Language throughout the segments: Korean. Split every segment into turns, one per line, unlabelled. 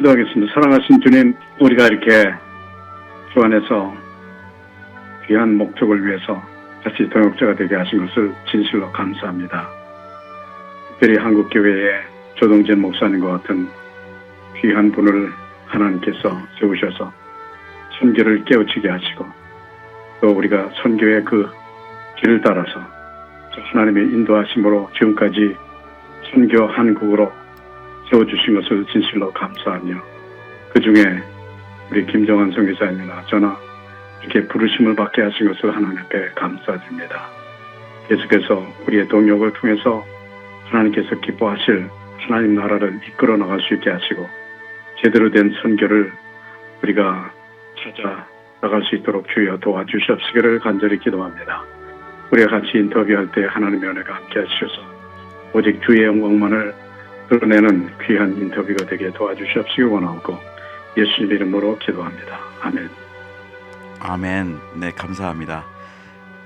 기도하겠습니다. 사랑하신 주님, 우리가 이렇게 주 안에서 귀한 목적을 위해서 같이 동역자가 되게 하신 것을 진실로 감사합니다. 특별히 한국교회의 조동진 목사님과 같은 귀한 분을 하나님께서 세우셔서 선교를 깨우치게 하시고 또 우리가 선교의 그 길을 따라서 하나님의 인도하심으로 지금까지 선교 한국으로 세워주신 것을 진실로 감사하며 그 중에 우리 김정환 선교사님이나 저나 이렇게 부르심을 받게 하신 것을 하나님 앞에 감사드립니다. 계속해서 우리의 동역을 통해서 하나님께서 기뻐하실 하나님 나라를 이끌어 나갈 수 있게 하시고 제대로 된 선교를 우리가 찾아 나갈 수 있도록 주여 도와주시옵시기를 간절히 기도합니다. 우리가 같이 인터뷰할 때 하나님의 은혜가 함께 하셔서 오직 주의 영광만을 드러내는 귀한 인터뷰가 되게 도와주시옵시기 원하고 예수님 이름으로 기도합니다. 아멘.
아멘. 네, 감사합니다.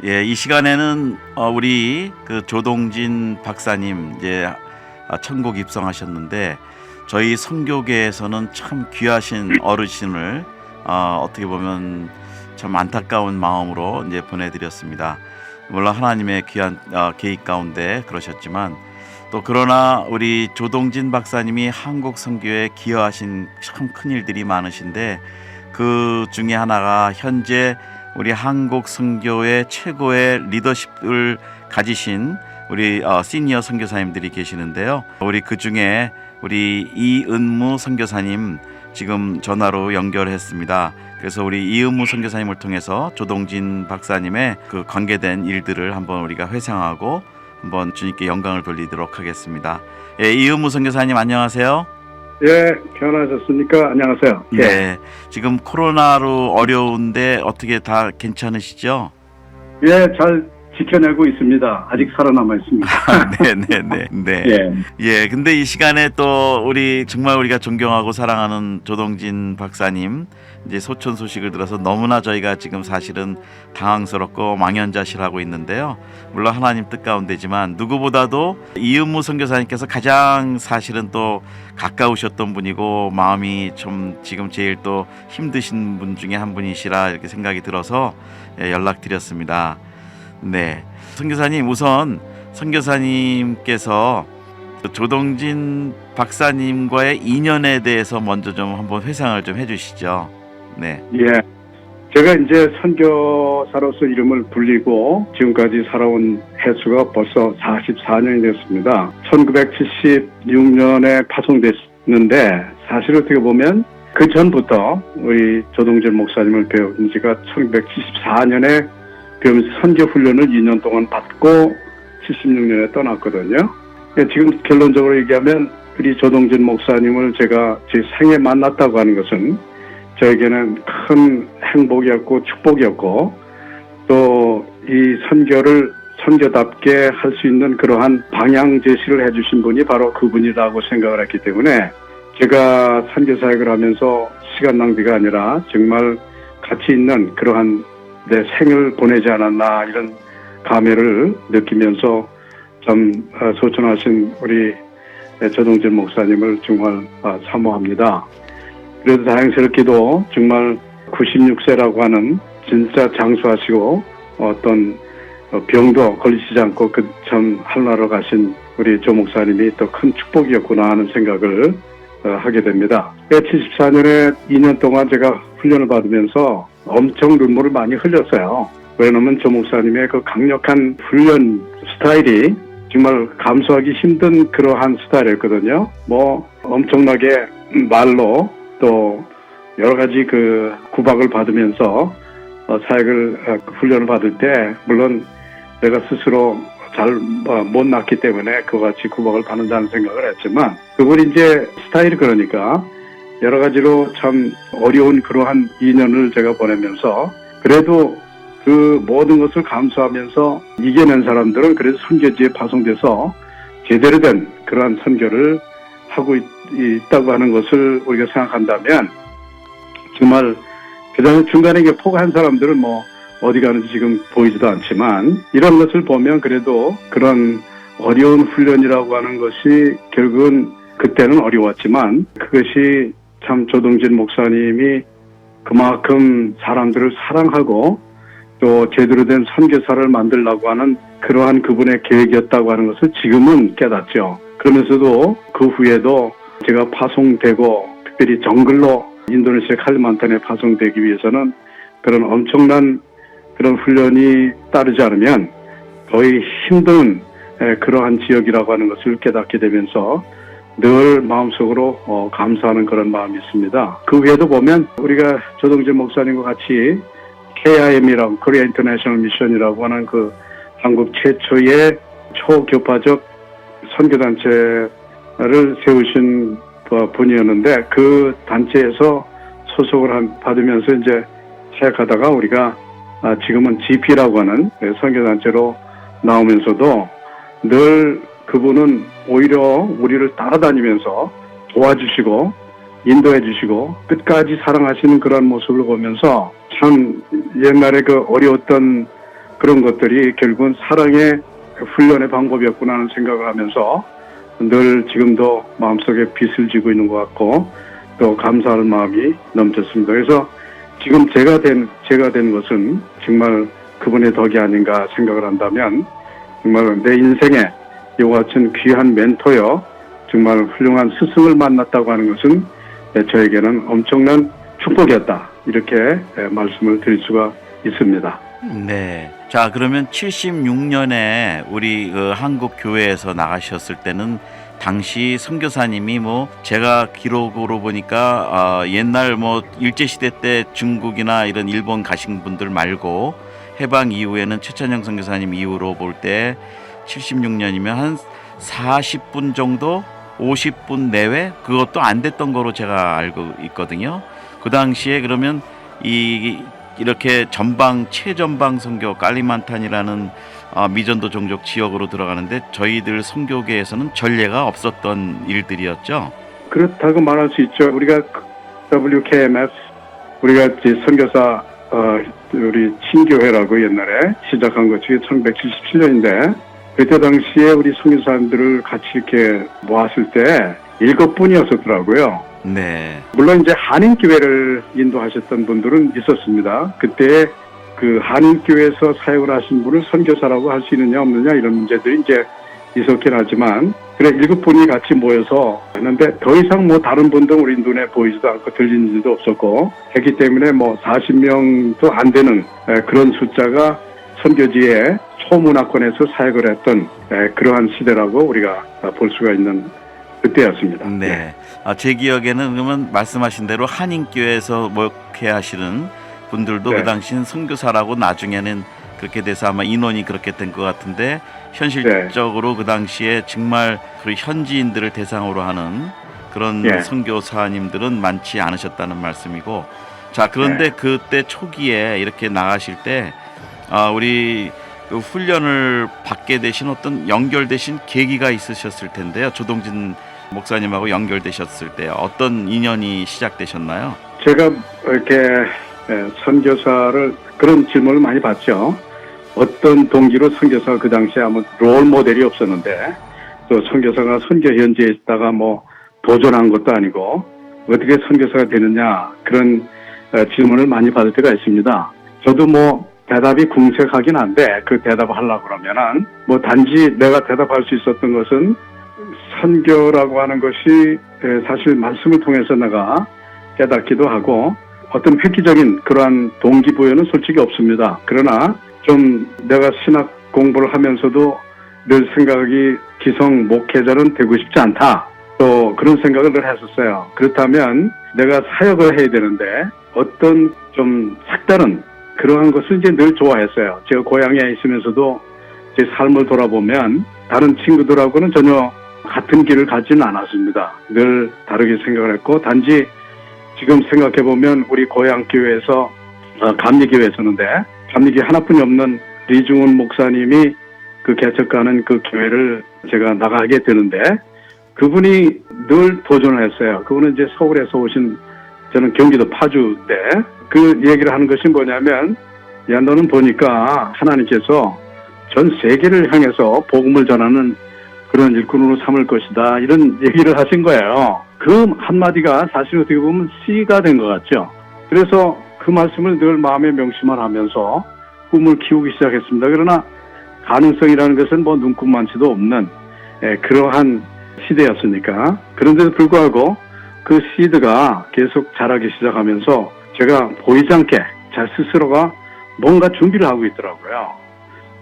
예, 이 시간에는 우리 그 조동진 박사님 이제 천국 입성하셨는데 저희 선교계에서는 참 귀하신 어르신을 어떻게 보면 참 안타까운 마음으로 이제 보내드렸습니다. 물론 하나님의 귀한 계획 가운데 그러셨지만 또 그러나 우리 조동진 박사님이 한국 선교에 기여하신 참 큰 일들이 많으신데 그 중에 하나가 현재 우리 한국 선교의 최고의 리더십을 가지신 우리 시니어 선교사님들이 계시는데요. 우리 그 중에 우리 이은무 선교사님 지금 전화로 연결했습니다. 그래서 우리 이은무 선교사님을 통해서 조동진 박사님의 그 관계된 일들을 한번 우리가 회상하고 한번 주님께 영광을 돌리도록 하겠습니다. 예, 이은무 선교사님 안녕하세요.
예, 편하셨습니까? 안녕하세요.
예. 네, 지금 코로나로 어려운데 어떻게 다 괜찮으시죠?
예, 잘 지켜내고 있습니다. 아직 살아남아 있습니다.
네. 예, 근데 이 시간에 또 우리 정말 우리가 존경하고 사랑하는 조동진 박사님 이제 소천 소식을 들어서 너무나 저희가 지금 사실은 당황스럽고 망연자실하고 있는데요. 물론 하나님 뜻 가운데지만 누구보다도 이은무 선교사님께서 가장 사실은 또 가까우셨던 분이고 마음이 좀 지금 제일 또 힘드신 분 중에 한 분이시라 이렇게 생각이 들어서 연락드렸습니다. 네, 선교사님 우선 선교사님께서 조동진 박사님과의 인연에 대해서 먼저 좀 한번 회상을 좀 해주시죠. 네.
예, 제가 이제 선교사로서 이름을 불리고 지금까지 살아온 횟수가 벌써 44년이 됐습니다. 1976년에 파송됐는데 사실 어떻게 보면 그 전부터 우리 조동진 목사님을 배운 지가 1974년에 배우면서 선교훈련을 2년 동안 받고 76년에 떠났거든요. 지금 결론적으로 얘기하면 우리 조동진 목사님을 제가 제 생에 만났다고 하는 것은 저에게는 큰 행복이었고 축복이었고 또 이 선교를 선교답게 할 수 있는 그러한 방향 제시를 해주신 분이 바로 그분이라고 생각을 했기 때문에 제가 선교사역을 하면서 시간 낭비가 아니라 정말 가치 있는 그러한 내 생을 보내지 않았나 이런 감회를 느끼면서 참 소천하신 우리 조동진 목사님을 정말 사모합니다. 그래도 다행스럽게도 정말 96세라고 하는 진짜 장수하시고 어떤 병도 걸리시지 않고 그 참 하늘나라로 가신 우리 조 목사님이 또 큰 축복이었구나 하는 생각을 하게 됩니다. 74년에 2년 동안 제가 훈련을 받으면서 엄청 눈물을 많이 흘렸어요. 왜냐하면 조 목사님의 그 강력한 훈련 스타일이 정말 감수하기 힘든 그러한 스타일이었거든요. 뭐 엄청나게 말로 또 여러 가지 그 구박을 받으면서 사역을 훈련을 받을 때 물론 내가 스스로 잘 못 났기 때문에 그와 같이 구박을 받는다는 생각을 했지만 그분이 이제 스타일이 그러니까 여러 가지로 참 어려운 그러한 2년을 제가 보내면서 그래도 그 모든 것을 감수하면서 이겨낸 사람들은 그래도 선교지에 파송돼서 제대로 된 그러한 선교를 하고 있다고 하는 것을 우리가 생각한다면 정말 그다음에 중간에 포기한 사람들은 뭐 어디 가는지 지금 보이지도 않지만 이런 것을 보면 그래도 그런 어려운 훈련이라고 하는 것이 결국은 그때는 어려웠지만 그것이 참 조동진 목사님이 그만큼 사람들을 사랑하고 또 제대로 된 선교사를 만들려고 하는 그러한 그분의 계획이었다고 하는 것을 지금은 깨닫죠. 그러면서도 그 후에도 제가 파송되고 특별히 정글로 인도네시아 칼리만탄에 파송되기 위해서는 그런 엄청난 그런 훈련이 따르지 않으면 거의 힘든 그러한 지역이라고 하는 것을 깨닫게 되면서 늘 마음속으로 감사하는 그런 마음이 있습니다. 그 외에도 보면 우리가 조동진 목사님과 같이 KIM이라고 코리아 인터내셔널 미션이라고 하는 그 한국 최초의 초교파적 선교단체를 세우신 분이었는데 그 단체에서 소속을 받으면서 이제 사역하다가 우리가 지금은 GP라고 하는 선교단체로 나오면서도 늘 그분은 오히려 우리를 따라다니면서 도와주시고 인도해 주시고 끝까지 사랑하시는 그런 모습을 보면서 참 옛날에 그 어려웠던 그런 것들이 결국은 사랑의 훈련의 방법이었구나 하는 생각을 하면서 늘 지금도 마음속에 빚을 지고 있는 것 같고 또 감사하는 마음이 넘쳤습니다. 그래서 지금 제가 된 것은 정말 그분의 덕이 아닌가 생각을 한다면 정말 내 인생에 이와 같은 귀한 멘토여 정말 훌륭한 스승을 만났다고 하는 것은 저에게는 엄청난 축복이었다. 이렇게 말씀을 드릴 수가 있습니다.
네. 자, 그러면 76년에 우리 그 한국 교회에서 나가셨을 때는 당시 선교사님이 뭐 제가 기록으로 보니까 옛날 뭐 일제시대 때 중국이나 이런 일본 가신 분들 말고 해방 이후에는 최찬영 선교사님 이후로 볼 때 76년이면 한 40분 정도 50분 내외 그것도 안 됐던 거로 제가 알고 있거든요. 그 당시에 그러면 이렇게 최전방 선교 칼리만탄이라는 미전도 종족 지역으로 들어가는데 저희들 선교계에서는 전례가 없었던 일들이었죠.
그렇다고 말할 수 있죠. 우리가 WKMF 우리가 선교사 우리 친교회라고 옛날에 시작한 것이 1977년인데 그때 당시에 우리 선교사님들을 같이 이렇게 모았을 때 7분이었었더라고요.
네.
물론 이제 한인교회를 인도하셨던 분들은 있었습니다. 그때 그 한인교회에서 사역을 하신 분을 선교사라고 할 수 있느냐 없느냐 이런 문제들이 이제 있었긴 하지만 그래 7분이 같이 모여서 했는데 더 이상 뭐 다른 분들 우리 눈에 보이지도 않고 들리는 일도 없었고 했기 때문에 뭐 40명도 안 되는 그런 숫자가 선교지에 초문화권에서 사역을 했던 그러한 시대라고 우리가 볼 수가 있는 그때였습니다.
네. 제 기억에는 그러면 말씀하신 대로 한인교회에서 목회하시는 분들도
네.
그 당시는 선교사라고 나중에는 그렇게 돼서 아마 인원이 그렇게 된 것 같은데 현실적으로 그 당시에 정말 그 현지인들을 대상으로 하는 그런 선교사님들은 많지 않으셨다는 말씀이고 자 그런데 그때 초기에 이렇게 나가실 때 우리 그 훈련을 받게 되신 어떤 연결되신 계기가 있으셨을 텐데요. 조동진 목사님하고 연결되셨을 때 어떤 인연이 시작되셨나요?
제가 이렇게 선교사를 그런 질문을 많이 받죠. 어떤 동기로 선교사가 그 당시에 아무 롤 모델이 없었는데 또 선교사가 선교 현지에 있다가 뭐 도전한 것도 아니고 어떻게 선교사가 되느냐 그런 질문을 많이 받을 때가 있습니다. 저도 뭐 대답이 궁색하긴 한데 그 대답을 하려고 그러면은 뭐 단지 내가 대답할 수 있었던 것은 선교라고 하는 것이 사실 말씀을 통해서 내가 깨닫기도 하고 어떤 획기적인 그러한 동기부여는 솔직히 없습니다. 그러나 좀 내가 신학 공부를 하면서도 늘 생각이 기성 목회자는 되고 싶지 않다. 또 그런 생각을 늘 했었어요. 그렇다면 내가 사역을 해야 되는데 어떤 좀 색다른 그러한 것을 이제 늘 좋아했어요. 제가 고향에 있으면서도 제 삶을 돌아보면 다른 친구들하고는 전혀 같은 길을 가지는 않았습니다. 늘 다르게 생각을 했고 단지 지금 생각해보면 우리 고향 교회에서 감리교회였었는데 감리교회 하나뿐이 없는 리중훈 목사님이 그 개척하는 그 교회를 제가 나가게 되는데 그분이 늘 도전을 했어요. 그분은 이제 서울에서 오신 저는 경기도 파주인데 그 얘기를 하는 것이 뭐냐면 야 너는 보니까 하나님께서 전 세계를 향해서 복음을 전하는 그런 일꾼으로 삼을 것이다. 이런 얘기를 하신 거예요. 그 한마디가 사실 어떻게 보면 C가 된 것 같죠. 그래서 그 말씀을 늘 마음에 명심을 하면서 꿈을 키우기 시작했습니다. 그러나 가능성이라는 것은 뭐 눈꽃만치도 없는 그러한 시대였으니까. 그런데도 불구하고 그 시드가 계속 자라기 시작하면서 제가 보이지 않게 제 스스로가 뭔가 준비를 하고 있더라고요.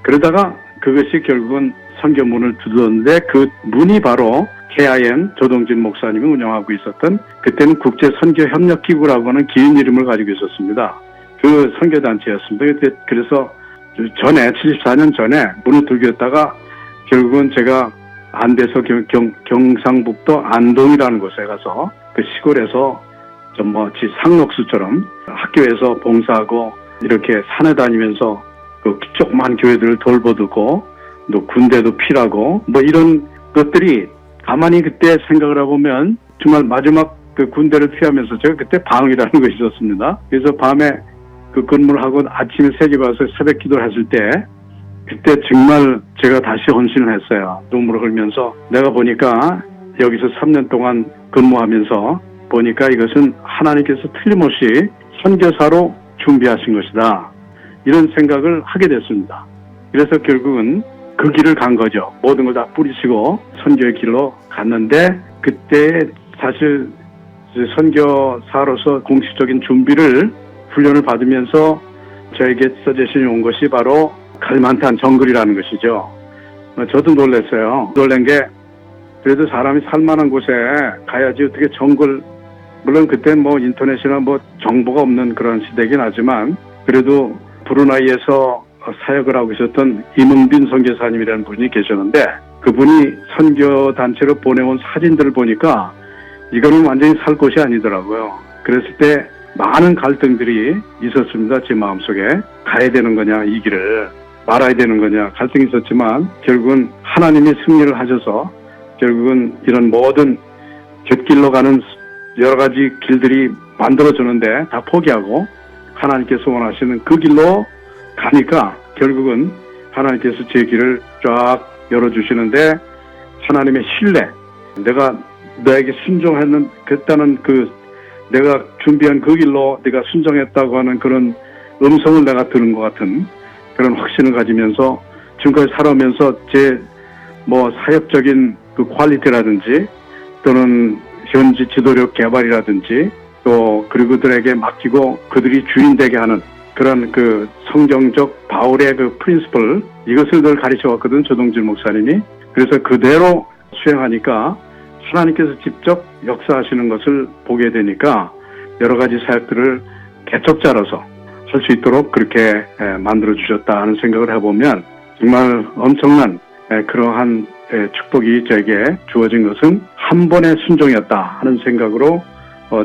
그러다가 그것이 결국은 선교문을 두드렸는데 그 문이 바로 KIM 조동진 목사님이 운영하고 있었던 그때는 국제선교협력기구라고 하는 긴 이름을 가지고 있었습니다. 그 선교단체였습니다. 그래서 전에 74년 전에 문을 두드렸다가 결국은 제가 안대서 경상북도 안동이라는 곳에 가서 그 시골에서 좀 상록수처럼 학교에서 봉사하고 이렇게 산에 다니면서 그 조그만 교회들을 돌보고 또 군대도 피라고 뭐 이런 것들이 가만히 그때 생각을 해보면 정말 마지막 그 군대를 피하면서 제가 그때 방이라는 것이 있었습니다. 그래서 밤에 그 근무를 하고 아침에 새벽에 와서 새벽 기도를 했을 때 그때 정말 제가 다시 헌신을 했어요. 눈물을 흘리면서 내가 보니까 여기서 3년 동안 근무하면서 보니까 이것은 하나님께서 틀림없이 선교사로 준비하신 것이다. 이런 생각을 하게 됐습니다. 그래서 결국은 그 길을 간 거죠. 모든 걸 다 뿌리치고 선교의 길로 갔는데 그때 사실 선교사로서 공식적인 준비를 훈련을 받으면서 저에게 서제신이 온 것이 바로 칼만탄 정글이라는 것이죠. 저도 놀랐어요. 놀란 게 그래도 사람이 살만한 곳에 가야지 어떻게 정글, 물론 그때 뭐 인터넷이나 뭐 정보가 없는 그런 시대긴 하지만 그래도 브루나이에서 사역을 하고 있었던 임흥빈 선교사님이라는 분이 계셨는데 그분이 선교단체로 보내온 사진들을 보니까 이거는 완전히 살 곳이 아니더라고요. 그랬을 때 많은 갈등들이 있었습니다. 제 마음속에. 가야 되는 거냐 이 길을, 말아야 되는 거냐 갈등이 있었지만 결국은 하나님이 승리를 하셔서 결국은 이런 모든 곁길로 가는 여러 가지 길들이 만들어주는데 다 포기하고 하나님께서 원하시는 그 길로 가니까 결국은 하나님께서 제 길을 쫙 열어주시는데 하나님의 신뢰, 내가 너에게 순종했다는 그 내가 준비한 그 길로 내가 순종했다고 하는 그런 음성을 내가 들은 것 같은 그런 확신을 가지면서 지금까지 살아오면서 제 뭐 사역적인 그 퀄리티라든지 또는 현지 지도력 개발이라든지 또 그들에게 맡기고 그들이 주인 되게 하는 그런 그 성경적 바울의 그 프린시플 이것을 늘 가르쳐 왔거든 조동진 목사님이. 그래서 그대로 수행하니까 하나님께서 직접 역사하시는 것을 보게 되니까 여러 가지 사역들을 개척자로서 할 수 있도록 그렇게 만들어 주셨다 하는 생각을 해보면 정말 엄청난 그러한 축복이 저에게 주어진 것은 한 번의 순종이었다 하는 생각으로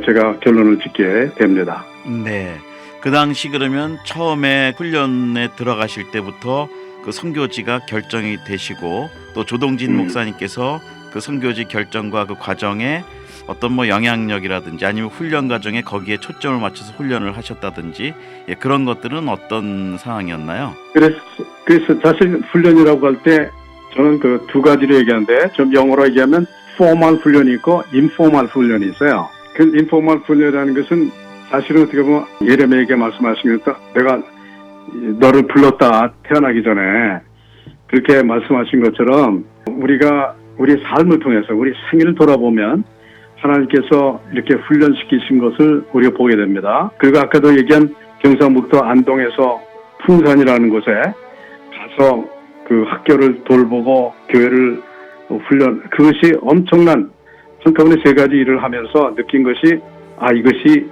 제가 결론을 짓게 됩니다.
네. 그 당시 그러면 처음에 훈련에 들어가실 때부터 그 선교지가 결정이 되시고 또 조동진 목사님께서 그 선교지 결정과 그 과정에 어떤 뭐 영향력이라든지 아니면 훈련 과정에 거기에 초점을 맞춰서 훈련을 하셨다든지 그런 것들은 어떤 상황이었나요?
그래서 사실 훈련이라고 할 때 저는 그 두 가지로 얘기하는데 좀 영어로 얘기하면 포멀 훈련이 있고 인포멀 훈련이 있어요. 그 인포멀 훈련이라는 것은 사실은 어떻게 보면 예레미야에게 말씀하신 것도 내가 너를 불렀다 태어나기 전에 그렇게 말씀하신 것처럼 우리가 우리 삶을 통해서 우리 생일을 돌아보면 하나님께서 이렇게 훈련시키신 것을 우리가 보게 됩니다. 그리고 아까도 얘기한 경상북도 안동에서 풍산이라는 곳에 가서 그 학교를 돌보고 교회를 훈련, 그것이 엄청난 한꺼번에 세 가지 일을 하면서 느낀 것이 이것이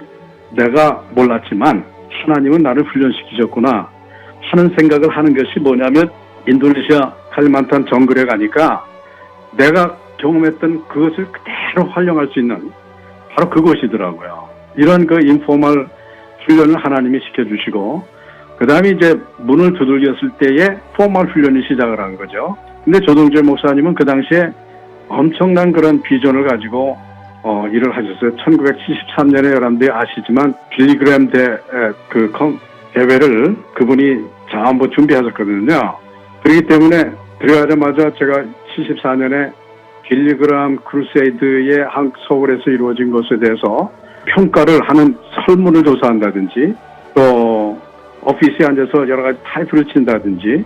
내가 몰랐지만 하나님은 나를 훈련시키셨구나 하는 생각을 하는 것이 뭐냐면 인도네시아 칼리만탄 정글에 가니까 내가 경험했던 그것을 그대로 활용할 수 있는 바로 그것이더라고요. 이런 그 인포멀 훈련을 하나님이 시켜주시고 그 다음에 이제 문을 두들겼을 때에 포멀 훈련이 시작을 한 거죠. 근데 조동진 목사님은 그 당시에 엄청난 그런 비전을 가지고 일을 하셨어요. 1973년에 여러분들이 아시지만 빌리그램 대회를 그분이 전부 준비하셨거든요. 그렇기 때문에 들어가자마자 제가 1974년에 빌리그람 크루세이드의 서울에서 이루어진 것에 대해서 평가를 하는 설문을 조사한다든지, 또 오피스에 앉아서 여러 가지 타이틀을 친다든지,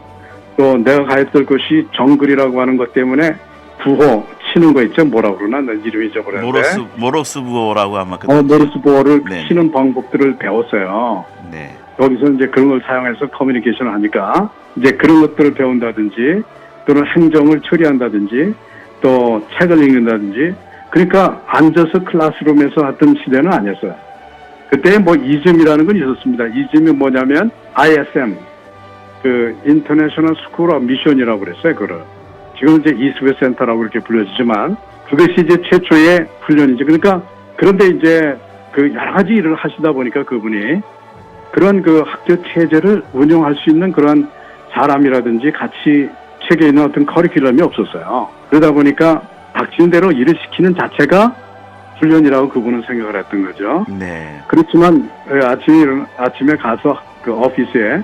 또 내가 가했던 것이 정글이라고 하는 것 때문에 부호 치는 거 있죠. 뭐라고 그러나 난 이름이 잊어버렸는데
모로스 부호라고 아마
모로스 부호를
네.
치는 방법들을 배웠어요.
네.
거기서 이제 그런 걸 사용해서 커뮤니케이션을 하니까 이제 그런 것들을 배운다든지, 또는 행정을 처리한다든지, 또 책을 읽는다든지. 그러니까 앉아서 클래스룸에서 하던 시대는 아니었어요. 그때 뭐 이즘이라는 건 있었습니다. 이즘이 뭐냐면 ISM, 그 인터내셔널 스쿨 오브 미션이라고 그랬어요. 그걸 지금 이제 이스웨 센터라고 이렇게 불려지지만 그것이 이제 최초의 훈련이죠. 그러니까 그런데 이제 그 여러 가지 일을 하시다 보니까 그분이 그런 그 학교 체제를 운영할 수 있는 그런 사람이라든지 같이 책에 있는 어떤 커리큘럼이 없었어요. 그러다 보니까 닥친 대로 일을 시키는 자체가 훈련이라고 그분은 생각을 했던 거죠.
네.
그렇지만 아침에 가서 그 오피스에,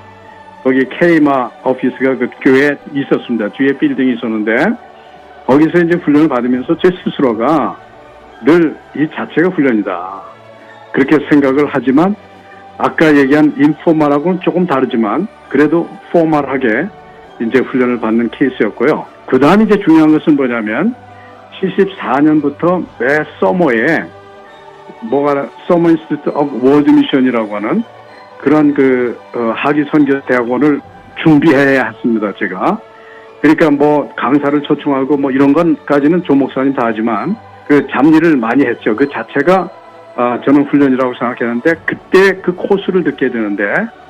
거기 케이마 오피스가 그 교회에 있었습니다. 뒤에 빌딩이 있었는데 거기서 이제 훈련을 받으면서 제 스스로가 늘 이 자체가 훈련이다, 그렇게 생각을 하지만 아까 얘기한 인포멀하고는 조금 다르지만 그래도 포멀하게 이제 훈련을 받는 케이스였고요. 그 다음 이제 중요한 것은 뭐냐면 74년부터 매 서머에 서머 인스티튜트 오브 월드 미션이라고 하는 그런 학위 선교 대학원을 준비해야 했습니다, 제가. 그러니까 뭐 강사를 초청하고 뭐 이런 건까지는 조 목사님 다 하지만 그 잡일을 많이 했죠. 그 자체가 저는 훈련이라고 생각했는데 그때 그 코스를 듣게 되는데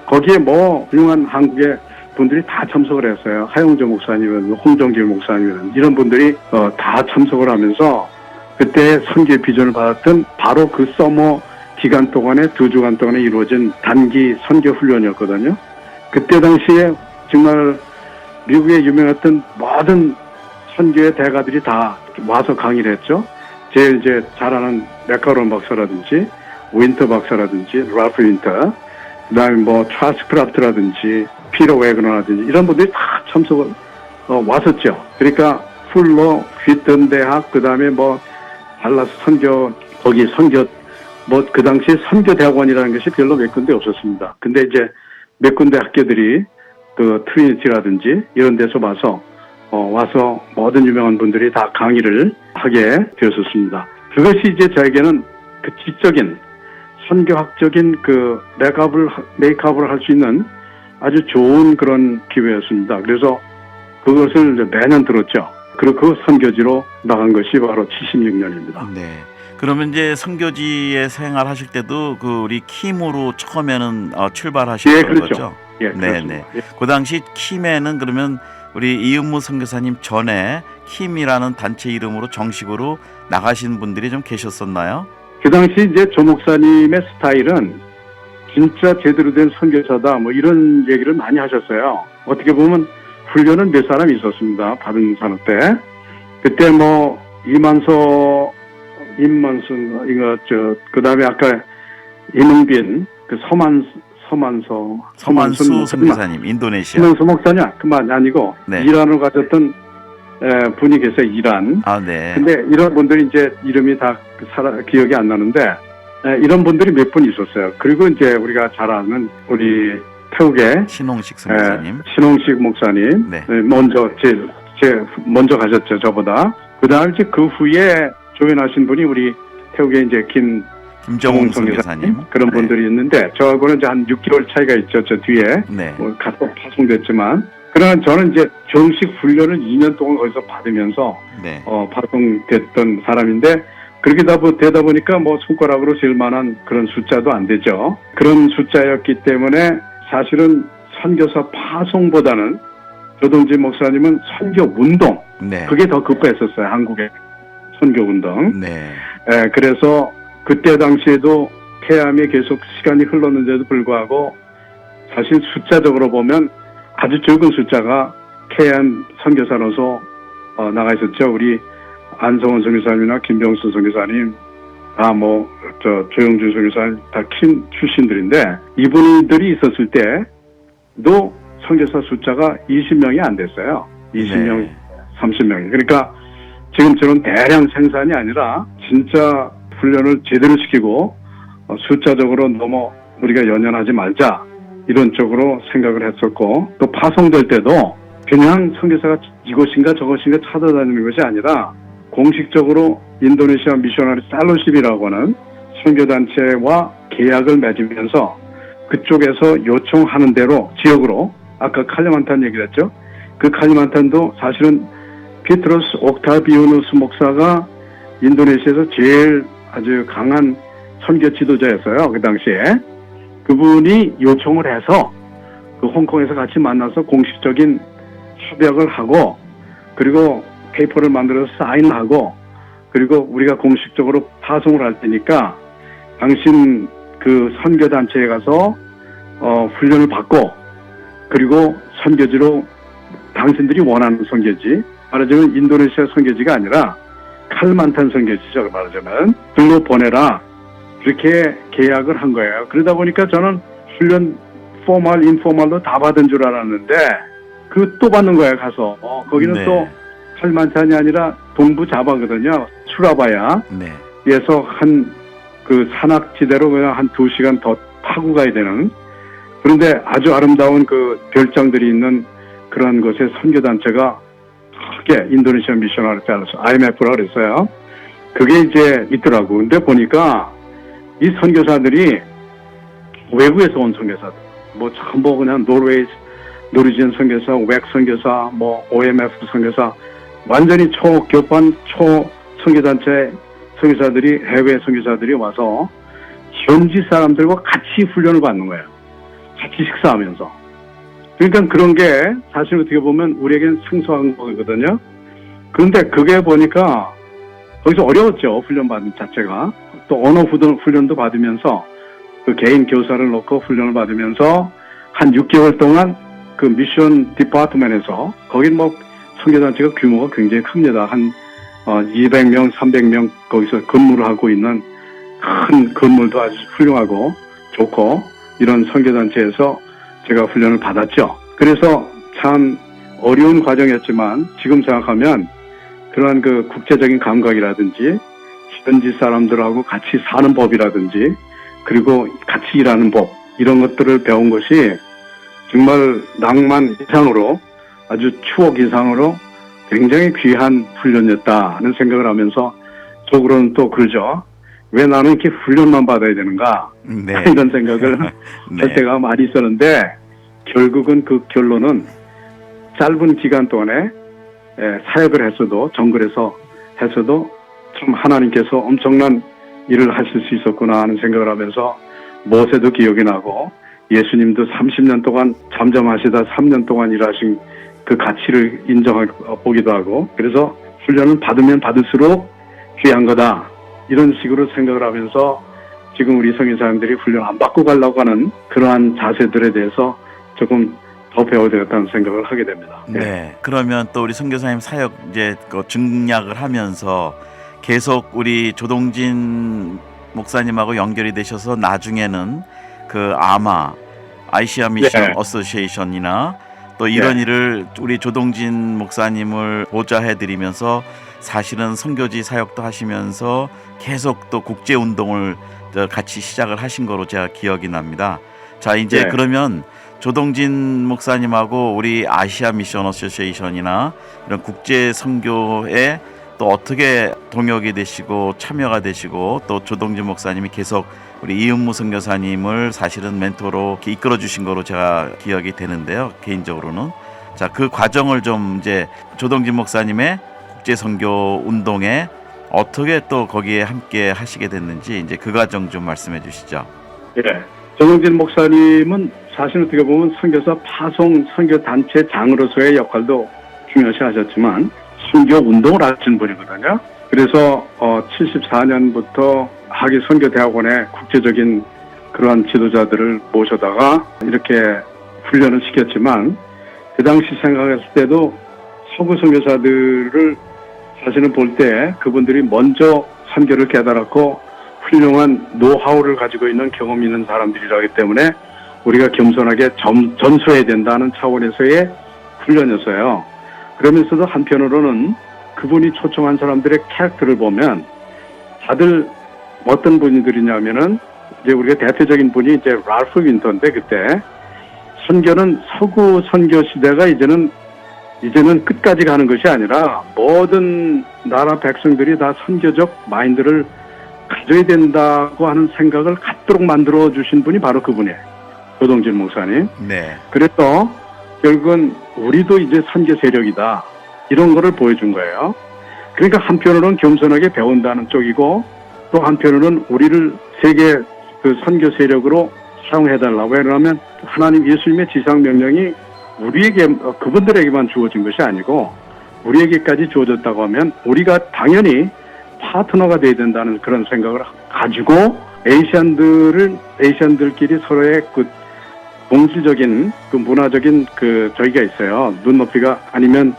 거기에 뭐 훌륭한 한국의 분들이 다 참석을 했어요. 하용조 목사님은, 홍정길 목사님은 이런 분들이 다 참석을 하면서 그때 선교의 비전을 받았던 바로 그 서머 기간 동안에 2주간 동안에 이루어진 단기 선교 훈련이었거든요. 그때 당시에 정말 미국에 유명했던 모든 선교의 대가들이 다 와서 강의를 했죠. 제일 이제 잘 아는 맥카론 박사라든지 윈터 박사라든지 랄프 윈터, 그다음에 뭐 찰스 크라프트라든지 피터 웨그너라든지 이런 분들이 다 참석을 왔었죠. 그러니까 풀로 휘튼 대학, 그다음에 뭐 달라스 선교, 거기 선교 뭐 그 당시에 선교 대학원이라는 것이 별로 몇 군데 없었습니다. 근데 이제 몇 군데 학교들이 그 트리니티라든지 이런 데서 와서 모든 유명한 분들이 다 강의를 하게 되었었습니다. 그것이 이제 저에게는 그 지적인 선교학적인 그 메이크업을 할 수 있는 아주 좋은 그런 기회였습니다. 그래서 그것을 이제 매년 들었죠. 그리고 그 선교지로 나간 것이 바로 76년입니다.
네. 그러면 이제 선교지에 생활하실 때도 그 우리 킴으로 처음에는 출발하신
예,
거죠?
그렇죠. 예,
네, 네. 그 당시 킴에는 그러면 우리 이은무 선교사님 전에 킴이라는 단체 이름으로 정식으로 나가신 분들이 좀 계셨었나요?
그 당시 이제 조 목사님의 스타일은 진짜 제대로 된 선교사다 뭐 이런 얘기를 많이 하셨어요. 어떻게 보면 훈련은 몇 사람이 있었습니다. 받은 사람 때. 그때 뭐 임만순 그 다음에 아까 임은빈, 그
서만수 선교사님, 인도네시아.
서만수 목사님 그만 아니고
네.
이란으로 가셨던 분이 계세요. 이란.
아, 네.
근데 이런 분들이 이제 이름이 다 기억이 안 나는데 이런 분들이 몇 분 있었어요. 그리고 이제 우리가 잘 아는 우리 태국의
신홍식 선교사님.
신홍식 목사님.
네.
먼저 먼저 가셨죠, 저보다. 그다음 이제 그 후에 조인하신 분이 우리 태국의 이제
김정웅 선교사님.
그런 분들이 있는데 저하고는 이제 한 6개월 차이가 있죠. 저 뒤에.
네.
뭐 같이 파송됐지만. 그러나 저는 이제 정식 훈련을 2년 동안 거기서 받으면서
네.
파송됐던 사람인데 그렇게 되다 보니까 뭐 손가락으로 셀 만한 그런 숫자도 안 되죠. 그런 숫자였기 때문에 사실은 선교사 파송보다는 조동진 목사님은 선교 운동,
네.
그게 더 급했었어요. 한국의 선교 운동.
네.
그래서 그때 당시에도 폐암이 계속 시간이 흘렀는데도 불구하고 사실 숫자적으로 보면 아주 적은 숫자가 폐암 선교사로서 나가 있었죠. 우리 안성원 선교사님이나 김병수 선교사님, 다 조영준 선교사님 다 킴 출신들인데 이분들이 있었을 때도 선교사 숫자가 20명이 안 됐어요. 20명
네.
30명. 그러니까 지금처럼 대량 생산이 아니라 진짜 훈련을 제대로 시키고 숫자적으로 너무 우리가 연연하지 말자 이런 쪽으로 생각을 했었고, 또 파송될 때도 그냥 선교사가 이것인가 저것인가 찾아다니는 것이 아니라 공식적으로 인도네시아 미셔너리 펠로십이라고 하는 선교단체와 계약을 맺으면서 그쪽에서 요청하는 대로 지역으로, 아까 칼리만탄 얘기를 했죠. 그 칼리만탄도 사실은 피트로스 옥타비우누스 목사가 인도네시아에서 제일 아주 강한 선교 지도자였어요. 그 당시에. 그분이 요청을 해서 그 홍콩에서 같이 만나서 공식적인 협약을 하고, 그리고 페이퍼를 만들어서 사인하고, 그리고 우리가 공식적으로 파송을 할 테니까 당신 그 선교단체에 가서 훈련을 받고, 그리고 선교지로 당신들이 원하는 선교지, 말하자면 인도네시아 선교지가 아니라 칼만탄 선교지죠, 말하자면 글로 보내라, 그렇게 계약을 한 거예요. 그러다 보니까 저는 훈련 포멀, 인포멀도 다 받은 줄 알았는데 그 또 받는 거예요. 가서 거기는
네.
또 칼만탄이 아니라 동부 자바거든요. 수라바야에서
네.
한 그 산악지대로 그냥 한 2시간 더 타고 가야 되는, 그런데 아주 아름다운 그 별장들이 있는 그런 곳에 선교단체가 크게 인도네시아 미셔너리 펠로십 IMF라고 그랬어요. 그게 이제 있더라고. 근데 보니까 이 선교사들이 외국에서 온 선교사들, 뭐 전부 그냥 노르지엔 선교사, 웩 선교사, 뭐 OMF 선교사, 완전히 초교판 선교단체 선교사들이, 해외 선교사들이 와서 현지 사람들과 같이 훈련을 받는 거예요. 같이 식사하면서. 그러니까 그런 게 사실 어떻게 보면 우리에겐 생소한 거거든요. 그런데 그게 보니까 거기서 어려웠죠. 훈련 받는 자체가. 또 언어 훈련도 받으면서 그 개인 교사를 놓고 훈련을 받으면서 한 6개월 동안 그 미션 디파트먼에서, 거긴 뭐 선교단체가 규모가 굉장히 큽니다. 한 200명, 300명 거기서 근무를 하고 있는 큰 건물도 아주 훌륭하고 좋고 이런 선교단체에서 제가 훈련을 받았죠. 그래서 참 어려운 과정이었지만 지금 생각하면 그러한 그 국제적인 감각이라든지 현지 사람들하고 같이 사는 법이라든지 그리고 같이 일하는 법, 이런 것들을 배운 것이 정말 낭만 이상으로, 아주 추억 이상으로 굉장히 귀한 훈련이었다 하는 생각을 하면서 속으로는 또 그러죠. 왜 나는 이렇게 훈련만 받아야 되는가?
네.
이런 생각을
네.
할 때가 많이 있었는데, 결국은 그 결론은 짧은 기간 동안에 사역을 했어도, 정글에서 했어도 참 하나님께서 엄청난 일을 하실 수 있었구나 하는 생각을 하면서 모세도 기억이 나고, 예수님도 30년 동안 잠잠하시다 3년 동안 일하신 그 가치를 인정해보기도 하고, 그래서 훈련을 받으면 받을수록 귀한 거다, 이런 식으로 생각을 하면서 지금 우리 선교사님들이 훈련 안 받고 가려고 하는 그러한 자세들에 대해서 조금 더 배워야 되겠다는 생각을 하게 됩니다.
네. 그러면 또 우리 선교사님 사역 이제 그 증약을 하면서 계속 우리 조동진 목사님하고 연결이 되셔서 나중에는 그 아마 아시아 미션
네.
어소시에이션이나 또 이런
네.
일을 우리 조동진 목사님을 보좌해드리면서 사실은 선교지 사역도 하시면서 계속 또 국제 운동을 같이 시작을 하신 거로 제가 기억이 납니다. 자, 이제
네.
그러면 조동진 목사님하고 우리 아시아 미션 어소시에이션이나 이런 국제 선교에 또 어떻게 동역이 되시고 참여가 되시고, 또 조동진 목사님이 계속 우리 이은무 선교사님을 사실은 멘토로 이렇게 이끌어 주신 거로 제가 기억이 되는데요, 개인적으로는. 자, 그 과정을 좀 이제 조동진 목사님의 국제 선교 운동에 어떻게 또 거기에 함께 하시게 됐는지 이제 그 과정 좀 말씀해 주시죠.
예. 조동진 목사님은 사실 어떻게 보면 선교사 파송 선교단체장으로서의 역할도 중요시 하셨지만 선교 운동을 하신 분이거든요. 그래서 74년부터 하기 선교대학원에 국제적인 그러한 지도자들을 모셔다가 이렇게 훈련을 시켰지만, 그 당시 생각했을 때도 서구 선교사들을 사실은 볼 때 그분들이 먼저 선교를 깨달았고 훌륭한 노하우를 가지고 있는 경험 있는 사람들이라기 때문에 우리가 겸손하게 전수해야 된다는 차원에서의 훈련이었어요. 그러면서도 한편으로는 그분이 초청한 사람들의 캐릭터를 보면 다들 어떤 분들이냐면은 이제 우리가 대표적인 분이 이제 랄프 윈터인데, 그때 선교는 서구 선교 시대가 이제는 끝까지 가는 것이 아니라 모든 나라 백성들이 다 선교적 마인드를 가져야 된다고 하는 생각을 갖도록 만들어 주신 분이 바로 그분이에요. 조동진 목사님.
네.
그래서 결국은 우리도 이제 선교 세력이다, 이런 거를 보여준 거예요. 그러니까 한편으로는 겸손하게 배운다는 쪽이고, 또 한편으로는 우리를 세계 그 선교 세력으로 사용해달라고. 왜냐하면 하나님 예수님의 지상 명령이 우리에게, 그분들에게만 주어진 것이 아니고 우리에게까지 주어졌다고 하면 우리가 당연히 파트너가 돼야 된다는 그런 생각을 가지고 에이시안들끼리 서로의 그 동질적인 그 문화적인 그 저희가 있어요. 눈높이가 아니면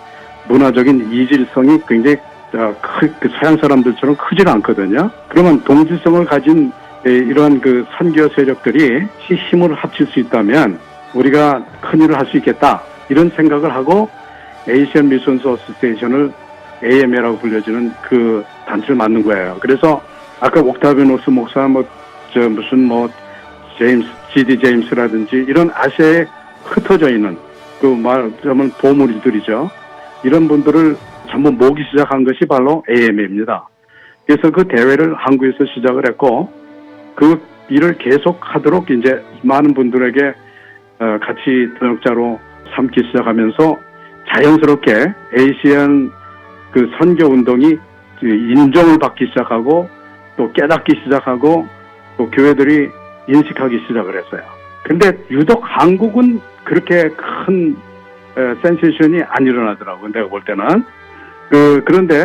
문화적인 이질성이 굉장히 그 서양 사람들처럼 크질 않거든요. 그러면 동질성을 가진 이러한 그 선교 세력들이 힘을 합칠 수 있다면 우리가 큰일을 할 수 있겠다, 이런 생각을 하고 에이시안 미션스 어소시에이션을 AMA라고 불려지는 그 단체를 만든 거예요. 그래서 아까 옥타비아노스 목사 GD 제임스라든지 이런 아시아에 흩어져 있는 그 말하자면 보물들이죠. 이런 분들을 전부 모으기 시작한 것이 바로 AMA입니다. 그래서 그 대회를 한국에서 시작을 했고, 그 일을 계속하도록 이제 많은 분들에게 같이 동역자로 삼기 시작하면서 자연스럽게 에이시안 그 선교 운동이 인정을 받기 시작하고, 또 깨닫기 시작하고, 또 교회들이 인식하기 시작을 했어요. 근데 유독 한국은 그렇게 큰 센세이션이 안 일어나더라고요, 내가 볼 때는. 그런데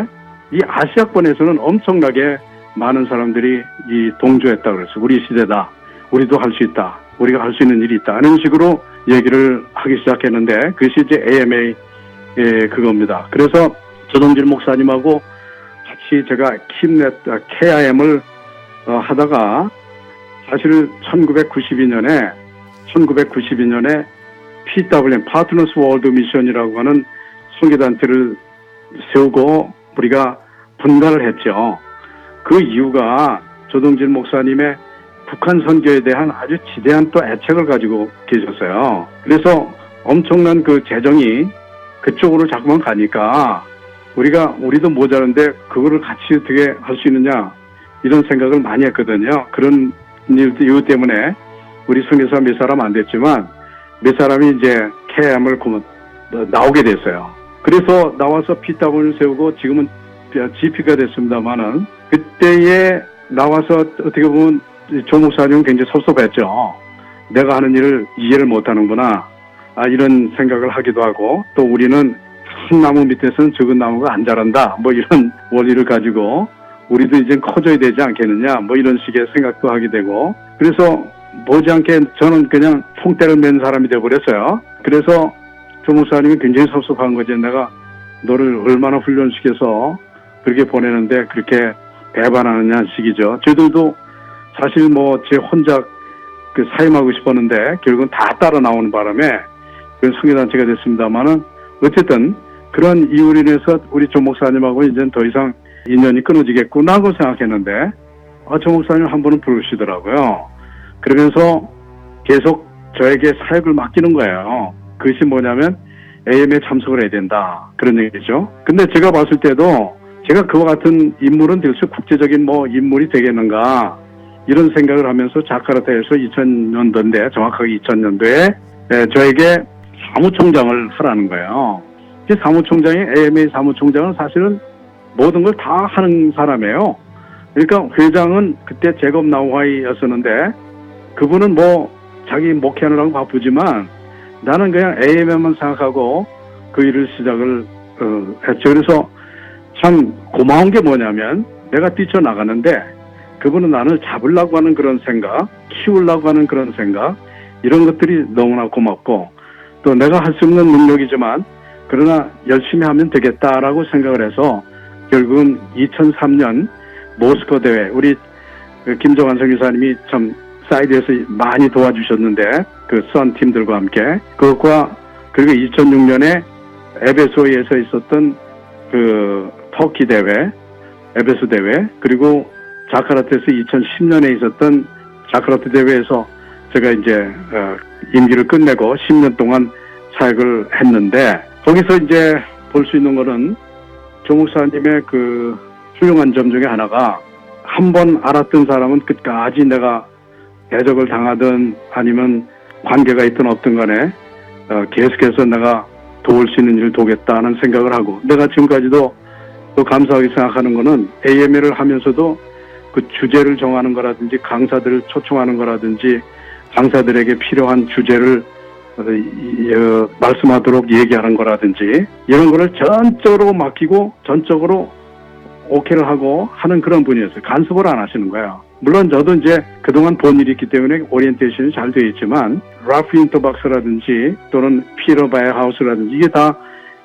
이 아시아권에서는 엄청나게 많은 사람들이 동조했다 그랬어요. 우리 시대다, 우리도 할 수 있다, 우리가 할 수 있는 일이 있다, 이런 식으로 얘기를 하기 시작했는데, 그것이 이제 AMA 그겁니다. 그래서 조동진 목사님하고 같이 제가 KIM을 하다가, 사실 1992년에 PWM 파트너스 월드 미션이라고 하는 선교단체를 세우고 우리가 분가를 했죠. 그 이유가 조동진 목사님의 북한 선교에 대한 아주 지대한 또 애착을 가지고 계셨어요. 그래서 엄청난 그 재정이 그쪽으로 자꾸만 가니까 우리도 모자란데 그거를 같이 어떻게 할 수 있느냐, 이런 생각을 많이 했거든요. 그런 이유 때문에 우리 선교사 몇 사람 안 됐지만 몇 사람이 이제 KM을 나오게 됐어요. 그래서 나와서 PW를 세우고 지금은 GP가 됐습니다만은, 그때에 나와서 어떻게 보면 조 목사님은 굉장히 섭섭했죠. 내가 하는 일을 이해를 못하는구나, 이런 생각을 하기도 하고, 또 우리는 큰 나무 밑에서는 적은 나무가 안 자란다, 이런 원리를 가지고 우리도 이제 커져야 되지 않겠느냐, 이런 식의 생각도 하게 되고, 그래서 못지않게 저는 그냥 총대를 맨 사람이 되어버렸어요. 그래서 조 목사님이 굉장히 섭섭한 거지. 내가 너를 얼마나 훈련시켜서 그렇게 보내는데 그렇게 배반하느냐 식이죠. 저희들도 사실 제 혼자 그 사임하고 싶었는데 결국은 다 따라 나오는 바람에 그 선교단체가 됐습니다만은, 어쨌든 그런 이유로 인해서 우리 조 목사님하고 이제는 더 이상 인연이 끊어지겠구나고 생각했는데, 조 목사님 한 번은 부르시더라고요. 그러면서 계속 저에게 사역을 맡기는 거예요. 그것이 뭐냐면 AM에 참석을 해야 된다, 그런 얘기죠. 근데 제가 봤을 때도 제가 그와 같은 인물은 될수 국제적인 인물이 되겠는가, 이런 생각을 하면서 자카르타에서 2000년도인데 정확하게 2000년도에 저에게 사무총장을 하라는 거예요. 사무총장이, AMA 사무총장은 사실은 모든 걸 다 하는 사람이에요. 그러니까 회장은 그때 제곱 나우하이였었는데, 그분은 자기 목회하느라고 바쁘지만 나는 그냥 AM에만 생각하고 그 일을 시작을 했죠. 그래서 참 고마운 게 뭐냐면, 내가 뛰쳐나가는데 그분은 나를 잡으려고 하는 그런 생각, 키우려고 하는 그런 생각, 이런 것들이 너무나 고맙고, 또 내가 할 수 없는 능력이지만 그러나 열심히 하면 되겠다라고 생각을 해서 결국은 2003년 모스코 대회, 우리 김정환 선교사님이 참 사이드에서 많이 도와주셨는데, 그 수원 팀들과 함께 그것과, 그리고 2006년에 에베소에서 있었던 그 터키 대회, 에베소 대회, 그리고 자카르타에서 2010년에 있었던 자카르타 대회에서 제가 이제 임기를 끝내고 10년 동안 사역을 했는데, 거기서 이제 볼 수 있는 거는 조 목사님의 그 훌륭한 점 중에 하나가, 한 번 알았던 사람은 끝까지 내가 대적을 당하든 아니면 관계가 있든 없든 간에 계속해서 내가 도울 수 있는 일을 도우겠다는 생각을 하고, 내가 지금까지도 또 감사하게 생각하는 거는 AML을 하면서도 그 주제를 정하는 거라든지 강사들을 초청하는 거라든지 강사들에게 필요한 주제를 말씀하도록 얘기하는 거라든지 이런 거를 전적으로 맡기고 전적으로 오케이를 하고 하는 그런 분이었어요. 간섭을 안 하시는 거예요. 물론 저도 이제 그동안 본 일이 있기 때문에 오리엔테이션이 잘 되어 있지만, 라프 인터박스라든지 또는 피터 바이하우스라든지 이게 다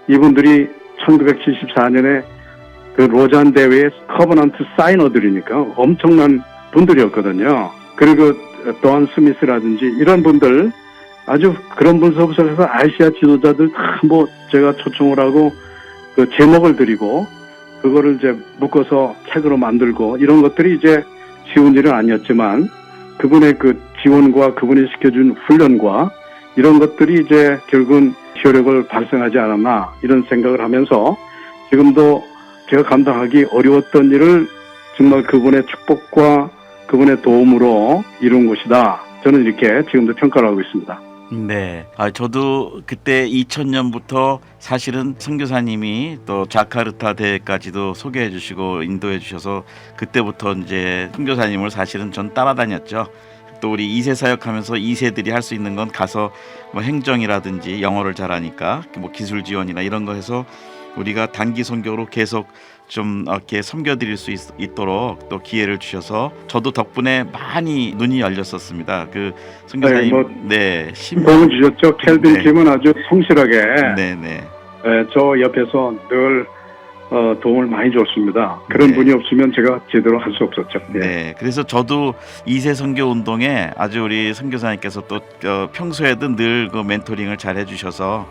이분들이 1974년에 그 로잔 대회의 커버넌트 사이너들이니까 엄청난 분들이었거든요. 그리고 또한 스미스라든지 이런 분들, 아주 그런 분서부터 해서 아시아 지도자들 다 뭐 제가 초청을 하고 그 제목을 드리고 그거를 이제 묶어서 책으로 만들고, 이런 것들이 이제 쉬운 일은 아니었지만 그분의 그 지원과 그분이 시켜준 훈련과 이런 것들이 이제 결국은 효력을 발생하지 않았나, 이런 생각을 하면서 지금도 제가 감당하기 어려웠던 일을 정말 그분의 축복과 그분의 도움으로 이룬 것이다. 저는 이렇게 지금도 평가를 하고 있습니다.
네. 저도 그때 2000년부터 사실은 선교사님이 또 자카르타 대회까지도 소개해 주시고 인도해 주셔서 그때부터 이제 선교사님을 사실은 전 따라다녔죠. 또 우리 2세 사역하면서 2세들이 할 수 있는 건 가서 뭐 행정이라든지 영어를 잘하니까 뭐 기술 지원이나 이런 거 해서 우리가 단기 선교로 계속 좀 이렇게 섬겨드릴 수 있도록 또 기회를 주셔서 저도 덕분에 많이 눈이 열렸었습니다. 그 선교사님, 네,
도움을 주셨죠. 켈빈
네.
팀은 아주 성실하게
네네.
저 옆에서 늘 도움을 많이 줬습니다. 그런
네.
분이 없으면 제가 제대로 할 수 없었죠.
네, 그래서 저도 2세 선교 운동에 아주 우리 선교사님께서 또 평소에도 늘 그 멘토링을 잘 해주셔서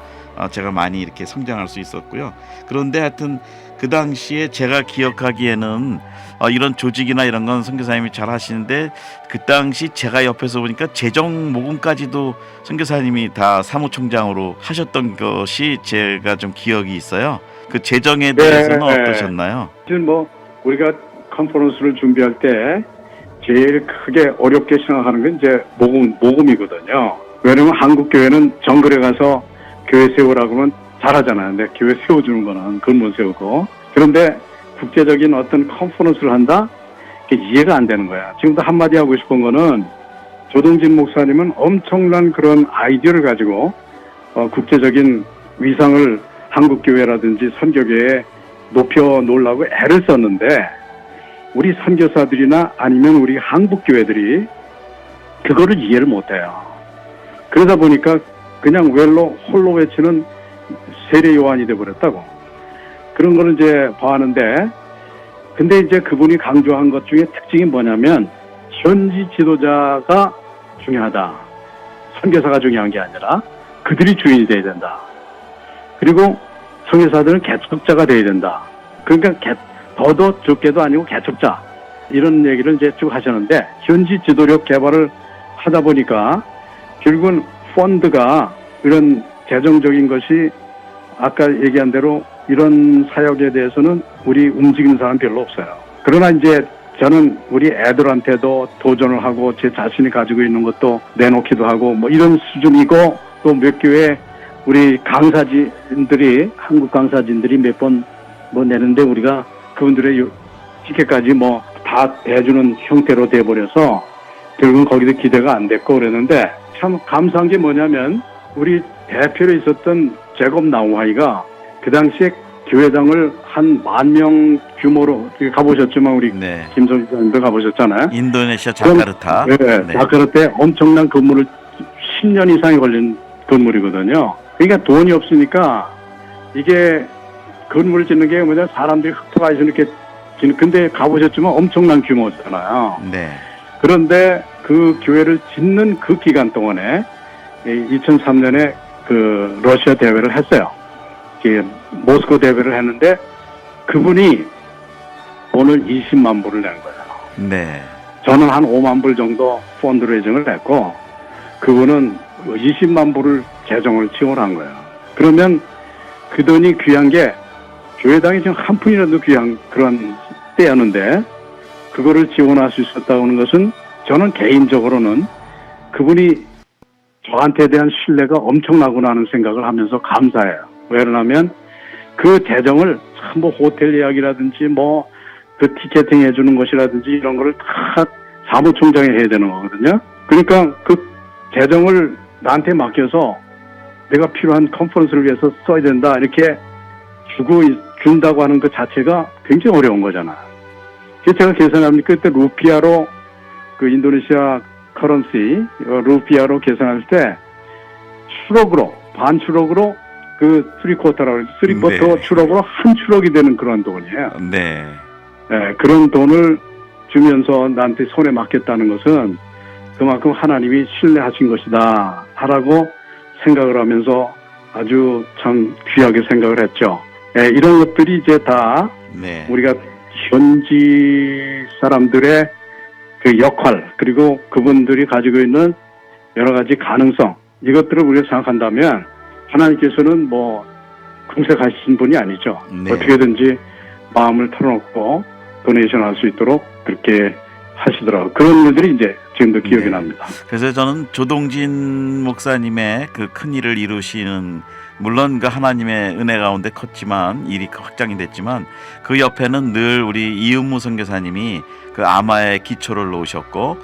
제가 많이 이렇게 성장할 수 있었고요. 그런데 하여튼 그 당시에 제가 기억하기에는 이런 조직이나 이런 건 선교사님이 잘 하시는데, 그 당시 제가 옆에서 보니까 재정 모금까지도 선교사님이 다 사무총장으로 하셨던 것이 제가 좀 기억이 있어요. 그 재정에 대해서는 어떠셨나요?
지금 뭐 우리가 컨퍼런스를 준비할 때 제일 크게 어렵게 생각하는 건 이제 모금이거든요. 왜냐면 한국 교회는 정글에 가서 교회 세우라고 하면 잘하잖아요. 근데 교회 세워주는 거는 그건 못 세우고. 그런데 국제적인 어떤 컨퍼런스를 한다? 그게 이해가 안 되는 거야. 지금도 한마디 하고 싶은 거는, 조동진 목사님은 엄청난 그런 아이디어를 가지고 국제적인 위상을 한국교회라든지 선교계에 높여 놓으려고 애를 썼는데, 우리 선교사들이나 아니면 우리 한국교회들이 그거를 이해를 못해요. 그러다 보니까 그냥 홀로 외치는 세례 요한이 돼버렸다고. 그런 거를 이제 봐하는데, 근데 이제 그분이 강조한 것 중에 특징이 뭐냐면, 현지 지도자가 중요하다. 선교사가 중요한 게 아니라 그들이 주인이 돼야 된다. 그리고 선교사들은 개척자가 돼야 된다. 그러니까 더도 적게도 아니고 개척자, 이런 얘기를 이제 쭉 하셨는데, 현지 지도력 개발을 하다 보니까 결국은 펀드가, 이런 재정적인 것이 아까 얘기한 대로 이런 사역에 대해서는 우리 움직이는 사람 별로 없어요. 그러나 이제 저는 우리 애들한테도 도전을 하고 제 자신이 가지고 있는 것도 내놓기도 하고 뭐 이런 수준이고, 또 몇 교회 우리 강사진들이, 한국 강사진들이 몇 번 뭐 내는데 우리가 그분들의 티켓까지 뭐 다 대주는 형태로 돼버려서 결국은 거기도 기대가 안 됐고 그랬는데, 참 감사한 게 뭐냐면 우리 대표로 있었던 제곱 나우하이가 그 당시에 교회당을 한 10,000명 규모로 가보셨지만, 우리
네.
김성희 선생님도 가보셨잖아요.
인도네시아 자카르타.
네, 네. 자카르타에 엄청난 건물을 10년 이상이 걸린 건물이거든요. 그러니까 돈이 없으니까 이게 건물을 짓는 게 뭐냐, 사람들이 흩어가서 이렇게 짓는, 근데 가보셨지만 엄청난 규모잖아요.
네.
그런데 그 교회를 짓는 그 기간 동안에 2003년에 그 러시아 대회를 했어요. 모스코 대회를 했는데 그분이 돈을 20만 불을 낸 거예요.
네.
저는 한 5만 불 정도 펀드레이징을 했고 그분은 20만 불을 재정을 지원한 거예요. 그러면 그 돈이 귀한 게 교회당이 지금 한 푼이라도 귀한 그런 때였는데 그거를 지원할 수 있었다는 것은 저는 개인적으로는 그분이 저한테 대한 신뢰가 엄청나구나 하는 생각을 하면서 감사해요. 왜냐하면 그 재정을 참 뭐 호텔 예약이라든지 뭐 그 티켓팅 해주는 것이라든지 이런 거를 다 사무총장이 해야 되는 거거든요. 그러니까 그 재정을 나한테 맡겨서 내가 필요한 컨퍼런스를 위해서 써야 된다 이렇게 준다고 하는 그 자체가 굉장히 어려운 거잖아. 그래서 제가 계산합니까? 그때 루피아로 그 인도네시아 커런시 루피아로 계산할 때 추럭으로 반 추럭으로 그 3쿼터 추럭으로 한 추럭이 되는 그런 돈이에요.
네.
네, 그런 돈을 주면서 나한테 손에 맡겼다는 것은 그만큼 하나님이 신뢰하신 것이다 하라고 생각을 하면서 아주 참 귀하게 생각을 했죠. 네, 이런 것들이 이제 다
네.
우리가 현지 사람들의 그 역할 그리고 그분들이 가지고 있는 여러 가지 가능성 이것들을 우리가 생각한다면 하나님께서는 뭐 궁색하신 분이 아니죠.
네.
어떻게든지 마음을 털어놓고 도네이션 할 수 있도록 그렇게 하시더라고요. 그런 일들이 이제 지금도 기억이
네.
납니다.
그래서 저는 조동진 목사님의 그 큰 일을 이루시는 물론 그 하나님의 은혜 가운데 컸지만 일이 확장이 됐지만 그 옆에는 늘 우리 이은무 선교사님이 그 아마의 기초를 놓으셨고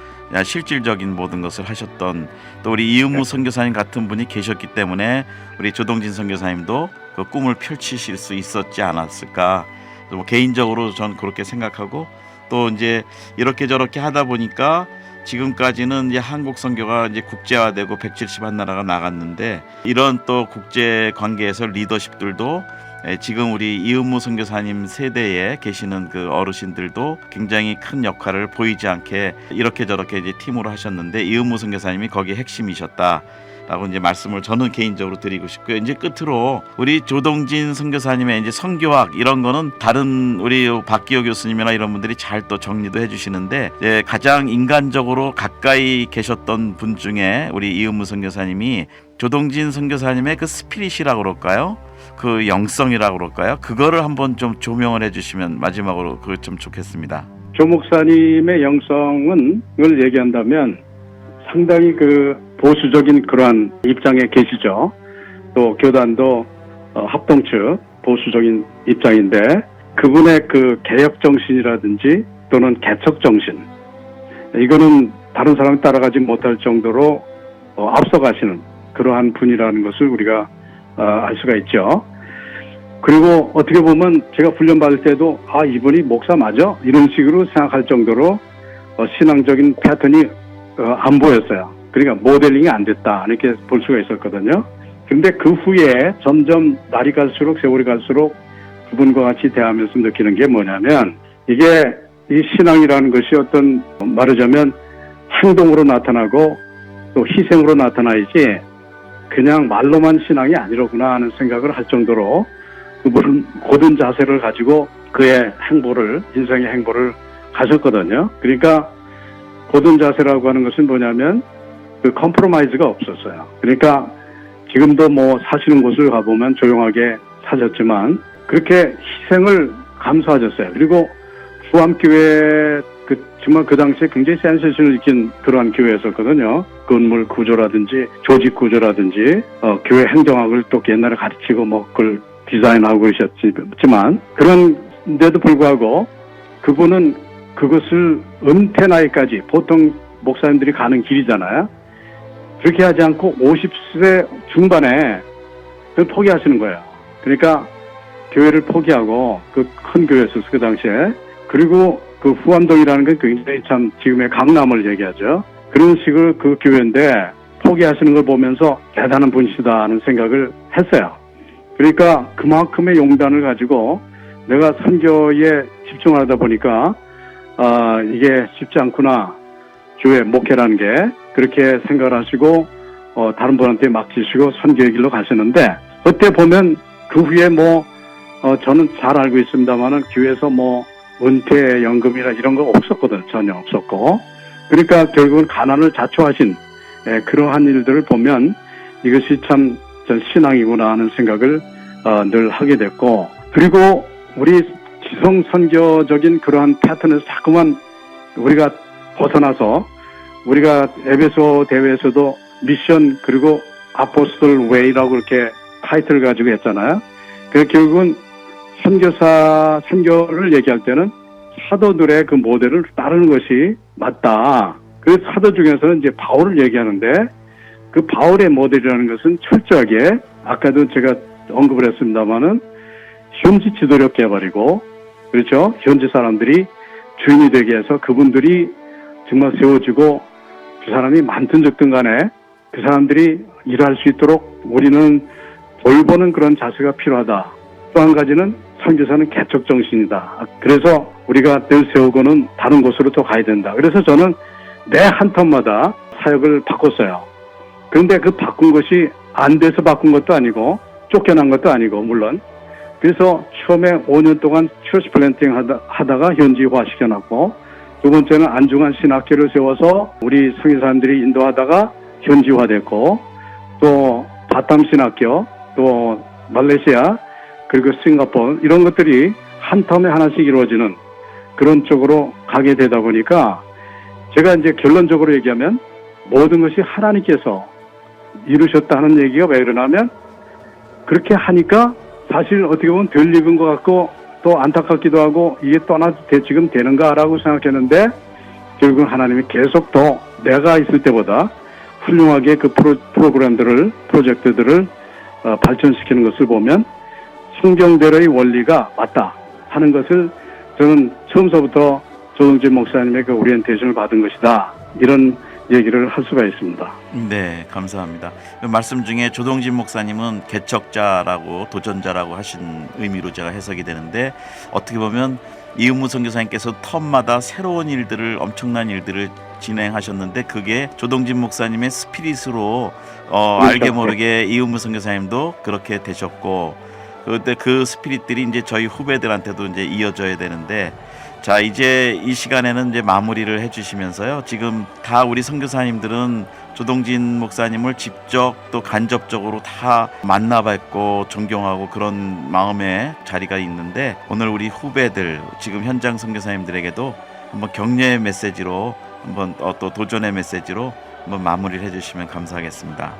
실질적인 모든 것을 하셨던 또 우리 이은무 선교사님 같은 분이 계셨기 때문에 우리 조동진 선교사님도 그 꿈을 펼치실 수 있었지 않았을까. 뭐 개인적으로 전 그렇게 생각하고 또 이제 이렇게 저렇게 하다 보니까 지금까지는 이제 한국 선교가 이제 국제화되고 171나라가 나갔는데 이런 또 국제 관계에서 리더십들도 지금 우리 이은무 선교사님 세대에 계시는 그 어르신들도 굉장히 큰 역할을 보이지 않게 이렇게 저렇게 이제 팀으로 하셨는데 이은무 선교사님이 거기에 핵심이셨다라고 이제 말씀을 저는 개인적으로 드리고 싶고요. 이제 끝으로 우리 조동진 선교사님의 이제 선교학 이런 거는 다른 우리 박기호 교수님이나 이런 분들이 잘 또 정리도 해주시는데 가장 인간적으로 가까이 계셨던 분 중에 우리 이은무 선교사님이 조동진 선교사님의 그 스피릿이라고 그럴까요? 그 영성이라고 그럴까요? 그거를 한번 좀 조명을 해주시면 마지막으로 그거 좀 좋겠습니다.
조 목사님의 영성을 얘기한다면 상당히 그 보수적인 그러한 입장에 계시죠. 또 교단도 합동 측 보수적인 입장인데 그분의 그 개혁 정신이라든지 또는 개척 정신 이거는 다른 사람이 따라가지 못할 정도로 앞서가시는 그러한 분이라는 것을 우리가 알 수가 있죠. 그리고 어떻게 보면 제가 훈련 받을 때도 이분이 목사 맞아? 이런 식으로 생각할 정도로 신앙적인 패턴이 안 보였어요. 그러니까 모델링이 안 됐다 이렇게 볼 수가 있었거든요. 그런데 그 후에 점점 날이 갈수록 세월이 갈수록 그분과 같이 대하면서 느끼는 게 뭐냐면 이게 이 신앙이라는 것이 어떤 말하자면 행동으로 나타나고 또 희생으로 나타나야지 그냥 말로만 신앙이 아니로구나 하는 생각을 할 정도로 그분은 고든 자세를 가지고 그의 행보를 인생의 행보를 가셨거든요. 그러니까 고든 자세라고 하는 것은 뭐냐면 그 컴프로마이즈가 없었어요. 그러니까 지금도 뭐 사시는 곳을 가보면 조용하게 사셨지만 그렇게 희생을 감수하셨어요. 그리고 후암교회 정말 그 당시에 굉장히 센세이션을 일으킨 그러한 교회였었거든요. 건물 구조라든지 조직 구조라든지 교회 행정학을 또 옛날에 가르치고 뭐 그걸 디자인하고 그러셨지만 그런데도 불구하고 그분은 그것을 은퇴 나이까지 보통 목사님들이 가는 길이잖아요. 그렇게 하지 않고 50세 중반에 그걸 포기하시는 거예요. 그러니까 교회를 포기하고 그 큰 교회였었어요. 그 당시에. 그리고 그 후암동이라는 건 굉장히 참 지금의 강남을 얘기하죠. 그런 식으로 그 교회인데 포기하시는 걸 보면서 대단한 분이시다 하는 생각을 했어요. 그러니까 그만큼의 용단을 가지고 내가 선교에 집중하다 보니까 이게 쉽지 않구나. 교회 목회라는 게 그렇게 생각을 하시고 다른 분한테 맡기시고 선교의 길로 가시는데 그때 보면 그 후에 저는 잘 알고 있습니다만은 교회에서 은퇴 연금이나 이런 거 없었거든. 전혀 없었고. 그러니까 결국은 가난을 자초하신 그러한 일들을 보면 이것이 참 신앙이구나 하는 생각을 늘 하게 됐고, 그리고 우리 지성 선교적인 그러한 패턴에서 자꾸만 우리가 벗어나서 우리가 에베소 대회에서도 미션 그리고 아포스톨 웨이라고 그렇게 타이틀을 가지고 했잖아요. 그래서 결국은 선교를 얘기할 때는 사도들의 그 모델을 따르는 것이 맞다. 그 사도 중에서는 이제 바울을 얘기하는데, 그 바울의 모델이라는 것은 철저하게 아까도 제가 언급을 했습니다마는 현지 지도력 개발이고, 그렇죠? 현지 사람들이 주인이 되게 해서 그분들이 정말 세워지고 그 사람이 많든 적든 간에 그 사람들이 일할 수 있도록 우리는 돌보는 그런 자세가 필요하다. 또 한 가지는 선교사는 개척 정신이다. 그래서 우리가 늘 세우고는 다른 곳으로 또 가야 된다. 그래서 저는 매 한 턴마다 사역을 바꿨어요. 그런데 그 바꾼 것이 안 돼서 바꾼 것도 아니고 쫓겨난 것도 아니고 물론. 그래서 처음에 5년 동안 처치 플랜팅 하다가 현지화 시켜놨고, 두 번째는 안중한 신학교를 세워서 우리 성교사님들이 인도하다가 현지화됐고, 또 바탐 신학교, 또 말레이시아, 그리고 싱가포르 이런 것들이 한 텀에 하나씩 이루어지는 그런 쪽으로 가게 되다 보니까 제가 이제 결론적으로 얘기하면 모든 것이 하나님께서 이루셨다는 얘기가 왜 그러냐면, 그렇게 하니까 사실 어떻게 보면 덜 익은 것 같고 또 안타깝기도 하고 이게 떠나도 지금 되는가라고 생각했는데, 결국은 하나님이 계속 더 내가 있을 때보다 훌륭하게 그 프로젝트들을 발전시키는 것을 보면 성경대로의 원리가 맞다 하는 것을 저는 처음서부터 조동진 목사님의 그 오리엔테이션을 받은 것이다, 이런 얘기를 할 수가 있습니다.
네, 감사합니다. 그 말씀 중에 조동진 목사님은 개척자라고 도전자라고 하신 의미로 제가 해석이 되는데, 어떻게 보면 이은무 선교사님께서 텀마다 새로운 일들을, 엄청난 일들을 진행하셨는데 그게 조동진 목사님의 스피릿으로 알게 모르게 이은무 선교사님도 그렇게 되셨고, 그때 그 스피릿들이 이제 저희 후배들한테도 이제 이어져야 되는데, 자, 이제 이 시간에는 이제 마무리를 해주시면서요. 지금 다 우리 선교사님들은 조동진 목사님을 직접 또 간접적으로 다 만나뵙고 존경하고 그런 마음의 자리가 있는데, 오늘 우리 후배들, 지금 현장 선교사님들에게도 한번 격려의 메시지로, 한번 또 도전의 메시지로 한번 마무리를 해주시면 감사하겠습니다.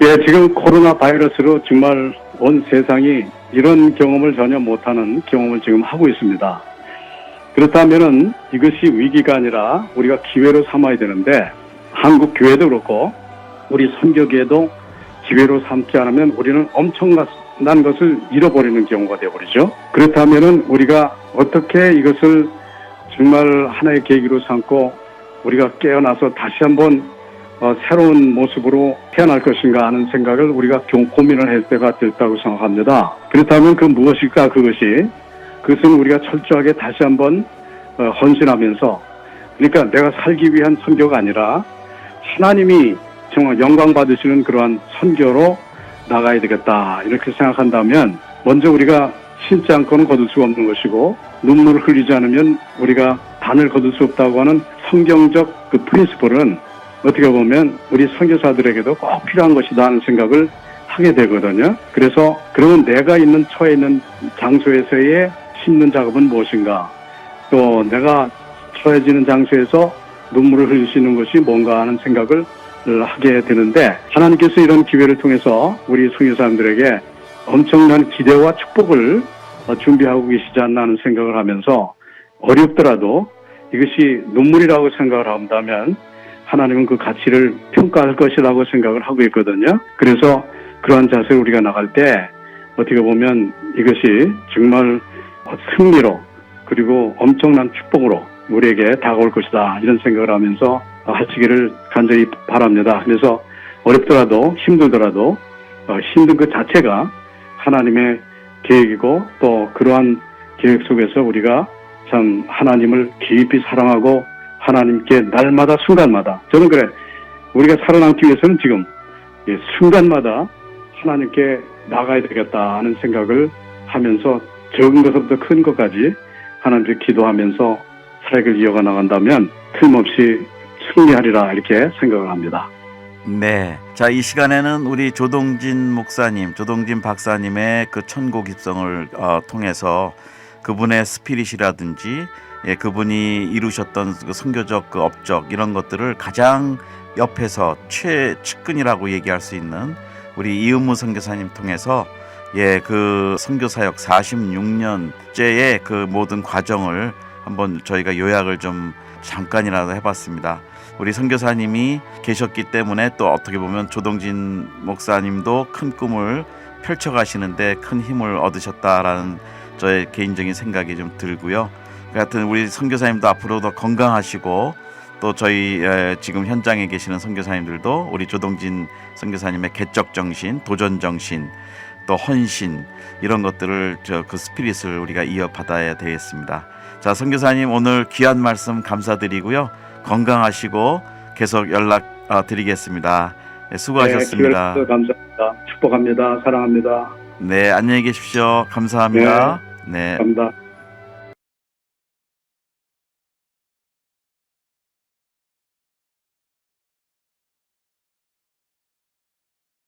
예, 지금 코로나 바이러스로 정말 온 세상이 이런 경험을 전혀 못하는 경험을 지금 하고 있습니다. 그렇다면은 이것이 위기가 아니라 우리가 기회로 삼아야 되는데, 한국 교회도 그렇고 우리 선교계도 기회로 삼지 않으면 우리는 엄청난 것을 잃어버리는 경우가 되어버리죠. 그렇다면은 우리가 어떻게 이것을 정말 하나의 계기로 삼고 우리가 깨어나서 다시 한번 새로운 모습으로 태어날 것인가 하는 생각을 우리가 고민을 할 때가 됐다고 생각합니다. 그렇다면 그 무엇일까? 그것은 우리가 철저하게 다시 한번 헌신하면서, 그러니까 내가 살기 위한 선교가 아니라 하나님이 정말 영광 받으시는 그러한 선교로 나가야 되겠다, 이렇게 생각한다면, 먼저 우리가 신지 않고는 거둘 수가 없는 것이고, 눈물을 흘리지 않으면 우리가 단을 거둘 수 없다고 하는 성경적 그 프린시플은 어떻게 보면 우리 선교사들에게도 꼭 필요한 것이다 하는 생각을 하게 되거든요. 그래서 그러면 내가 있는 처해 있는 장소에서의 심는 작업은 무엇인가, 또 내가 처해지는 장소에서 눈물을 흘릴 수 있는 것이 뭔가 하는 생각을 하게 되는데, 하나님께서 이런 기회를 통해서 우리 선교사님들에게 엄청난 기대와 축복을 준비하고 계시지 않나 하는 생각을 하면서, 어렵더라도 이것이 눈물이라고 생각을 한다면 하나님은 그 가치를 평가할 것이라고 생각을 하고 있거든요. 그래서 그러한 자세를 우리가 나갈 때 어떻게 보면 이것이 정말 승리로, 그리고 엄청난 축복으로 우리에게 다가올 것이다, 이런 생각을 하면서 하시기를 간절히 바랍니다. 그래서 어렵더라도 힘들더라도 힘든 그 자체가 하나님의 계획이고, 또 그러한 계획 속에서 우리가 참 하나님을 깊이 사랑하고 하나님께 날마다 순간마다, 저는 그래, 우리가 살아남기 위해서는 지금 순간마다 하나님께 나가야 되겠다 하는 생각을 하면서 적은 것부터 큰 것까지 하나님께 기도하면서 사역을 이어가 나간다면 틀림없이 승리하리라 이렇게 생각을 합니다.
네. 자, 이 시간에는 우리 조동진 목사님, 조동진 박사님의 그 천국 입성을 통해서 그분의 스피릿이라든지 그분이 이루셨던 그 선교적 그 업적 이런 것들을 가장 옆에서 최측근이라고 얘기할 수 있는 우리 이은무 선교사님 통해서 그 선교 사역 46년째의 그 모든 과정을 한번 저희가 요약을 좀 잠깐이라도 해봤습니다. 우리 선교사님이 계셨기 때문에 또 어떻게 보면 조동진 목사님도 큰 꿈을 펼쳐가시는데 큰 힘을 얻으셨다라는 저의 개인적인 생각이 좀 들고요. 하여튼 우리 선교사님도 앞으로 더 건강하시고 또 저희 지금 현장에 계시는 선교사님들도 우리 조동진 선교사님의 개척 정신, 도전 정신, 또 헌신 이런 것들을 그 스피릿을 우리가 이어받아야 되겠습니다. 자, 선교사님 오늘 귀한 말씀 감사드리고요. 건강하시고 계속 연락 드리겠습니다. 수고하셨습니다.
네, 감사합니다. 축복합니다. 사랑합니다.
네, 안녕히 계십시오. 감사합니다. 네.
감사합니다.